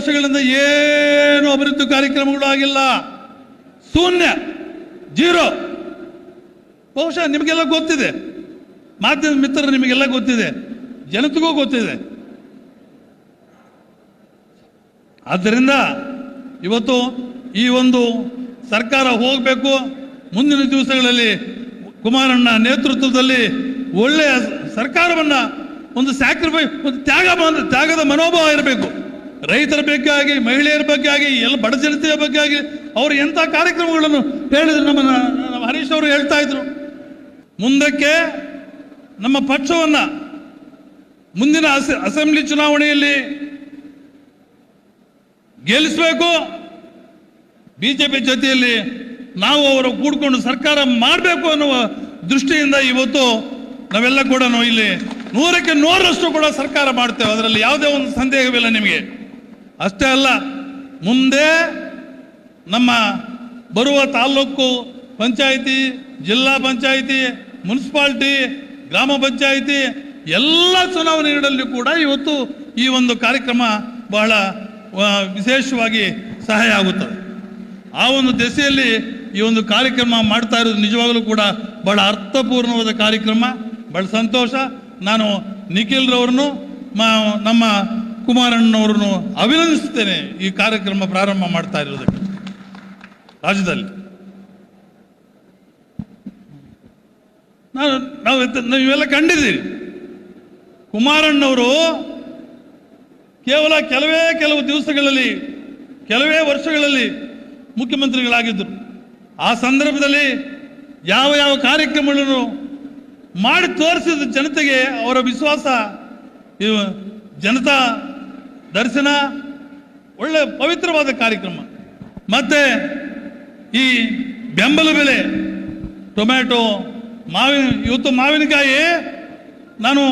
ವರ್ಷಗಳಿಂದ ಏನು ಅಭಿವೃದ್ಧಿ ಕಾರ್ಯಕ್ರಮಗಳು ಆಗಿಲ್ಲ, ಶೂನ್ಯ, ಜೀರೋ. ಬಹುಶಃ ನಿಮಗೆಲ್ಲ ಗೊತ್ತಿದೆ, ಮಾಧ್ಯಮ ಮಿತ್ರರು ನಿಮಗೆಲ್ಲ ಗೊತ್ತಿದೆ, ಜನತೆಗೂ ಗೊತ್ತಿದೆ. ಆದ್ದರಿಂದ ಇವತ್ತು ಈ ಒಂದು ಸರ್ಕಾರ ಹೋಗಬೇಕು. ಮುಂದಿನ ದಿವಸಗಳಲ್ಲಿ ಕುಮಾರಣ್ಣ ನೇತೃತ್ವದಲ್ಲಿ ಒಳ್ಳೆಯ ಸರ್ಕಾರವನ್ನು, ಒಂದು ಸ್ಯಾಕ್ರಿಫೈಸ್, ಒಂದು ತ್ಯಾಗದ ಮನೋಭಾವ ಇರಬೇಕು. ರೈತರ ಬಗ್ಗೆ ಆಗಿ, ಮಹಿಳೆಯರ ಬಗ್ಗೆ ಆಗಿ, ಎಲ್ಲ ಬಡ ಜನತೆಯ ಬಗ್ಗೆ ಆಗಿ ಅವರು ಎಂಥ ಕಾರ್ಯಕ್ರಮಗಳನ್ನು ಹೇಳಿದ್ರು. ನಮ್ಮ ಹರೀಶ್ ಅವರು ಹೇಳ್ತಾ ಇದ್ರು, ಮುಂದಕ್ಕೆ ನಮ್ಮ ಪಕ್ಷವನ್ನು ಮುಂದಿನ ಅಸೆಂಬ್ಲಿ ಚುನಾವಣೆಯಲ್ಲಿ ಗೆಲ್ಲಿಸಬೇಕು. ಬಿಜೆಪಿ ಜೊತೆಯಲ್ಲಿ ನಾವು ಅವರು ಕೂಡ್ಕೊಂಡು ಸರ್ಕಾರ ಮಾಡಬೇಕು ಅನ್ನುವ ದೃಷ್ಟಿಯಿಂದ ಇವತ್ತು ನಾವೆಲ್ಲ ಕೂಡ ಇಲ್ಲಿ 100ಕ್ಕೆ 100ರಷ್ಟು ಕೂಡ ಸರ್ಕಾರ ಮಾಡ್ತೇವೆ. ಅದರಲ್ಲಿ ಯಾವುದೇ ಒಂದು ಸಂದೇಹವಿಲ್ಲ ನಿಮಗೆ. ಅಷ್ಟೇ ಅಲ್ಲ, ಮುಂದೆ ನಮ್ಮ ಬರುವ ತಾಲೂಕು ಪಂಚಾಯಿತಿ, ಜಿಲ್ಲಾ ಪಂಚಾಯಿತಿ, ಮುನ್ಸಿಪಾಲ್ಟಿ, ಗ್ರಾಮ ಪಂಚಾಯಿತಿ ಎಲ್ಲ ಚುನಾವಣೆಗಳಲ್ಲಿ ಕೂಡ ಇವತ್ತು ಈ ಒಂದು ಕಾರ್ಯಕ್ರಮ ಬಹಳ ವಿಶೇಷವಾಗಿ ಸಹಾಯ ಆಗುತ್ತದೆ. ಆ ಒಂದು ದೆಸೆಯಲ್ಲಿ ಈ ಒಂದು ಕಾರ್ಯಕ್ರಮ ಮಾಡ್ತಾ ಇರೋದು ನಿಜವಾಗಲೂ ಕೂಡ ಬಹಳ ಅರ್ಥಪೂರ್ಣವಾದ ಕಾರ್ಯಕ್ರಮ. ಬಹಳ ಸಂತೋಷ. ನಾನು ನಿಖಿಲ್ರವ್ರನ್ನು ನಮ್ಮ ಕುಮಾರಣ್ಣವ್ರನ್ನು ಅಭಿನಂದಿಸ್ತೇನೆ ಈ ಕಾರ್ಯಕ್ರಮ ಪ್ರಾರಂಭ ಮಾಡ್ತಾ ಇರೋದಕ್ಕೆ. ರಾಜ್ಯದಲ್ಲಿ ನೀವೆಲ್ಲ ಕಂಡಿದ್ದೀರಿ, ಕುಮಾರಣ್ಣವರು ಕೇವಲ ಕೆಲವು ದಿವಸಗಳಲ್ಲಿ, ಕೆಲವೇ ವರ್ಷಗಳಲ್ಲಿ ಮುಖ್ಯಮಂತ್ರಿಗಳಾಗಿದ್ದರು. ಆ ಸಂದರ್ಭದಲ್ಲಿ ಯಾವ ಯಾವ ಕಾರ್ಯಕ್ರಮಗಳನ್ನು ಮಾಡಿ ತೋರಿಸಿದ ಜನತೆಗೆ ಅವರ ವಿಶ್ವಾಸ, ಜನತಾ ದರ್ಶನ, ಒಳ್ಳೆ ಪವಿತ್ರವಾದ ಕಾರ್ಯಕ್ರಮ. ಮತ್ತೆ ಈ ಬೆಂಬಲ ಬೆಲೆ, ಟೊಮ್ಯಾಟೊ, ಇವತ್ತು ಮಾವಿನಕಾಯಿ, ನಾವು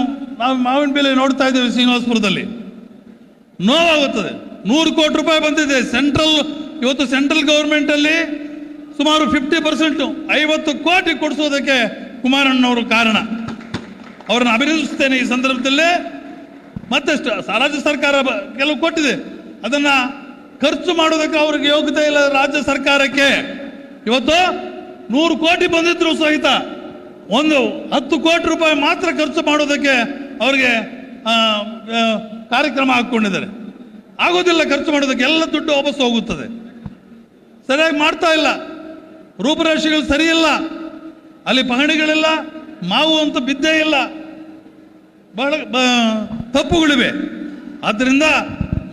ಮಾವಿನ ಬೆಲೆ ನೋಡ್ತಾ ಇದ್ದೇವೆ ಶ್ರೀನಿವಾಸಪುರದಲ್ಲಿ, ನೋವಾಗುತ್ತದೆ. 100 ಕೋಟಿ ರೂಪಾಯಿ ಬಂದಿದೆ. ಇವತ್ತು ಸೆಂಟ್ರಲ್ ಗೌರ್ಮೆಂಟಲ್ಲಿ ಸುಮಾರು 50%, 50 ಕೋಟಿ ಕೊಡಿಸೋದಕ್ಕೆ ಕುಮಾರಣ್ಣವರು ಕಾರಣ. ಅವರನ್ನು ಅಭಿನಂದಿಸ್ತೇನೆ ಈ ಸಂದರ್ಭದಲ್ಲೇ. ಮತ್ತೆ ರಾಜ್ಯ ಸರ್ಕಾರ ಕೆಲವು ಕೊಟ್ಟಿದೆ, ಅದನ್ನು ಖರ್ಚು ಮಾಡೋದಕ್ಕೆ ಅವ್ರಿಗೆ ಯೋಗ್ಯತೆ ಇಲ್ಲ ರಾಜ್ಯ ಸರ್ಕಾರಕ್ಕೆ. ಇವತ್ತು 100 ಕೋಟಿ ಬಂದಿದ್ರು ಸಹಿತ ಒಂದು 10 ಕೋಟಿ ರೂಪಾಯಿ ಮಾತ್ರ ಖರ್ಚು ಮಾಡೋದಕ್ಕೆ ಅವ್ರಿಗೆ ಕಾರ್ಯಕ್ರಮ ಹಾಕ್ಕೊಂಡಿದ್ದಾರೆ. ಆಗೋದಿಲ್ಲ ಖರ್ಚು ಮಾಡೋದಕ್ಕೆ, ಎಲ್ಲ ದುಡ್ಡು ವಾಪಸ್ ಹೋಗುತ್ತದೆ. ಸರಿಯಾಗಿ ಮಾಡ್ತಾ ಇಲ್ಲ, ರೂಪುರೇಷೆಗಳು ಸರಿ ಇಲ್ಲ, ಅಲ್ಲಿ ಪಹಣಿಗಳಿಲ್ಲ, ಮಾವು ಅಂತ ಬಿದ್ದೇ ಇಲ್ಲ, ಬಹಳ ತಪ್ಪುಗಳಿವೆ. ಆದ್ದರಿಂದ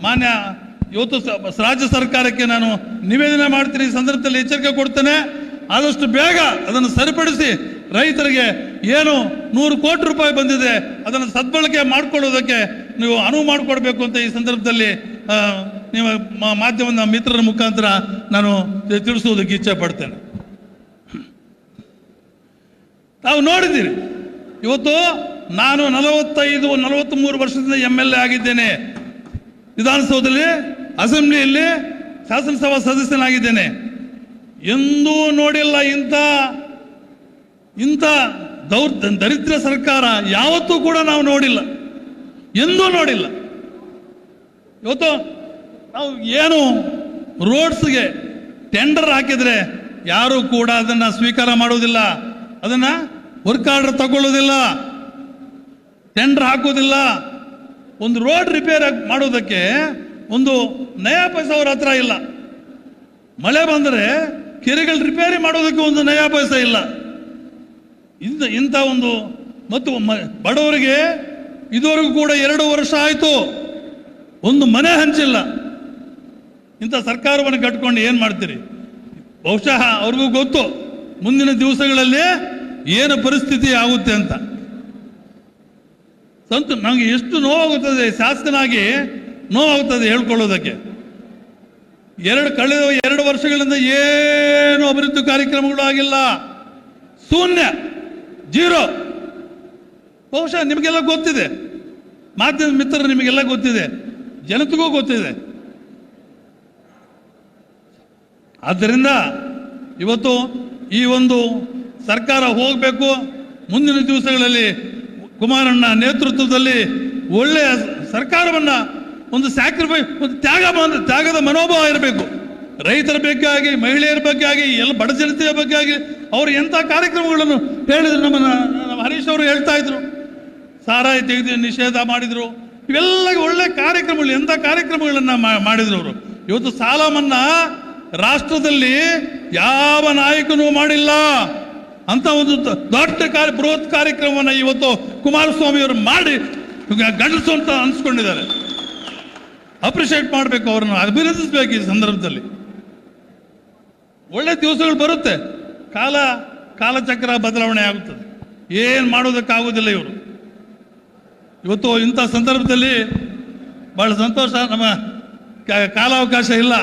ಮಾನ್ಯ ಇವತ್ತು ರಾಜ್ಯ ಸರ್ಕಾರಕ್ಕೆ ನಾನು ನಿವೇದನೆ ಮಾಡ್ತೀನಿ, ಈ ಸಂದರ್ಭದಲ್ಲಿ ಎಚ್ಚರಿಕೆ ಕೊಡ್ತೇನೆ. ಆದಷ್ಟು ಬೇಗ ಅದನ್ನು ಸರಿಪಡಿಸಿ ರೈತರಿಗೆ ಏನು 100 ಕೋಟಿ ರೂಪಾಯಿ ಬಂದಿದೆ ಅದನ್ನು ಸದ್ಬಳಕೆ ಮಾಡಿಕೊಳ್ಳೋದಕ್ಕೆ ನೀವು ಅನುವು ಮಾಡಿಕೊಡ್ಬೇಕು ಅಂತ ಈ ಸಂದರ್ಭದಲ್ಲಿ ನೀವು ಮಾಧ್ಯಮದ ಮಿತ್ರರ ಮುಖಾಂತರ ನಾನು ತಿಳಿಸುವುದಕ್ಕೆ ಇಚ್ಛೆ ಪಡ್ತೇನೆ. ತಾವು ನೋಡಿದ್ದೀರಿ, ಇವತ್ತು ನಾನು 43 ವರ್ಷದಿಂದ MLA ಆಗಿದ್ದೇನೆ, ವಿಧಾನಸೌಧದಲ್ಲಿ, ಅಸೆಂಬ್ಲಿಯಲ್ಲಿ ಶಾಸನಸಭಾ ಸದಸ್ಯನಾಗಿದ್ದೇನೆ. ಎಂದೂ ನೋಡಿಲ್ಲ ಇಂಥ ದರಿದ್ರ ಸರ್ಕಾರ, ಯಾವತ್ತೂ ಕೂಡ ನಾವು ನೋಡಿಲ್ಲ, ಎಂದೂ ನೋಡಿಲ್ಲ. ಇವತ್ತು ನಾವು ಏನು ರೋಡ್ಸ್ಗೆ ಟೆಂಡರ್ ಹಾಕಿದರೆ ಯಾರೂ ಕೂಡ ಅದನ್ನು ಸ್ವೀಕಾರ ಮಾಡುವುದಿಲ್ಲ, ಅದನ್ನು ವರ್ಕ್ ಆರ್ಡರ್ ತಗೊಳ್ಳೋದಿಲ್ಲ, ಟೆಂಡರ್ ಹಾಕೋದಿಲ್ಲ. ಒಂದು ರೋಡ್ ರಿಪೇರ್ ಮಾಡೋದಕ್ಕೆ ಒಂದು ನಯಾ ಪೈಸೆ ಅವ್ರ ಹತ್ರ ಇಲ್ಲ. ಮಳೆ ಬಂದರೆ ಕೆರೆಗಳು ರಿಪೇರಿ ಮಾಡೋದಕ್ಕೆ ಒಂದು ನಯಾ ಪೈಸೆ ಇಲ್ಲ. ಇಂಥ ಒಂದು ಮತ್ತು ಬಡವರಿಗೆ ಇದುವರೆಗೂ ಕೂಡ 2 ವರ್ಷ ಆಯಿತು, ಒಂದು ಮನೆ ಹಂಚಿಲ್ಲ. ಇಂಥ ಸರ್ಕಾರವನ್ನು ಕಟ್ಕೊಂಡು ಏನು ಮಾಡ್ತೀರಿ? ಬಹುಶಃ ಅವ್ರಿಗೂ ಗೊತ್ತು ಮುಂದಿನ ದಿವಸಗಳಲ್ಲಿ ಏನು ಪರಿಸ್ಥಿತಿ ಆಗುತ್ತೆ ಅಂತ. ನನಗೆ ಎಷ್ಟು ನೋವಾಗುತ್ತದೆ, ಶಾಸಕನಾಗಿ ನೋವಾಗುತ್ತದೆ ಹೇಳ್ಕೊಳ್ಳೋದಕ್ಕೆ. ಕಳೆದ 2 ವರ್ಷಗಳಿಂದ ಏನು ಅಭಿವೃದ್ಧಿ ಕಾರ್ಯಕ್ರಮಗಳು ಆಗಿಲ್ಲ, ಶೂನ್ಯ, ಜೀರೋ. ಬಹುಶಃ ನಿಮಗೆಲ್ಲ ಗೊತ್ತಿದೆ, ಮಾಧ್ಯಮ ಮಿತ್ರರು ನಿಮಗೆಲ್ಲ ಗೊತ್ತಿದೆ, ಜನತೆಗೂ ಗೊತ್ತಿದೆ. ಆದ್ದರಿಂದ ಇವತ್ತು ಈ ಒಂದು ಸರ್ಕಾರ ಹೋಗಬೇಕು. ಮುಂದಿನ ದಿವಸಗಳಲ್ಲಿ ಕುಮಾರಣ್ಣ ನೇತೃತ್ವದಲ್ಲಿ ಒಳ್ಳೆಯ ಸರ್ಕಾರವನ್ನು, ಒಂದು ಸ್ಯಾಕ್ರಿಫೈಸ್, ಒಂದು ತ್ಯಾಗದ ಮನೋಭಾವ ಇರಬೇಕು. ರೈತರ ಬಗ್ಗೆ ಆಗಿ, ಮಹಿಳೆಯರ ಬಗ್ಗೆ ಆಗಿ, ಎಲ್ಲ ಬಡ ಜನತೆಯ ಬಗ್ಗೆ ಆಗಿ ಅವರು ಎಂಥ ಕಾರ್ಯಕ್ರಮಗಳನ್ನು ಹೇಳಿದ್ರು. ನಮ್ಮ ಹರೀಶ್ ಅವರು ಹೇಳ್ತಾ ಇದ್ರು, ಸಾರಾಯಿ ತೆಗೆದು ನಿಷೇಧ ಮಾಡಿದ್ರು. ಇವೆಲ್ಲ ಒಳ್ಳೆ ಕಾರ್ಯಕ್ರಮಗಳು, ಎಂಥ ಕಾರ್ಯಕ್ರಮಗಳನ್ನು ಮಾಡಿದ್ರು ಅವರು. ಇವತ್ತು ಸಾಲ ಮನ್ನಾ ರಾಷ್ಟ್ರದಲ್ಲಿ ಯಾವ ನಾಯಕನೂ ಮಾಡಿಲ್ಲ ಅಂತ ಒಂದು ದೊಡ್ಡ ಬೃಹತ್ ಕಾರ್ಯಕ್ರಮವನ್ನು ಇವತ್ತು ಕುಮಾರಸ್ವಾಮಿ ಅವರು ಮಾಡಿ ಗಂಡಸು ಅಂತ ಅನ್ಸ್ಕೊಂಡಿದ್ದಾರೆ. ಅಪ್ರಿಷಿಯೇಟ್ ಮಾಡಬೇಕು, ಅವರನ್ನು ಅಭಿನಂದಿಸಬೇಕು. ಈ ಸಂದರ್ಭದಲ್ಲಿ ಒಳ್ಳೆ ದಿವಸಗಳು ಬರುತ್ತೆ, ಕಾಲಚಕ್ರ ಬದಲಾವಣೆ ಆಗುತ್ತದೆ, ಏನು ಮಾಡೋದಕ್ಕಾಗೋದಿಲ್ಲ. ಇವರು ಇವತ್ತು ಇಂಥ ಸಂದರ್ಭದಲ್ಲಿ ಬಹಳ ಸಂತೋಷ. ನಮ್ಮ ಕಾಲಾವಕಾಶ ಇಲ್ಲ.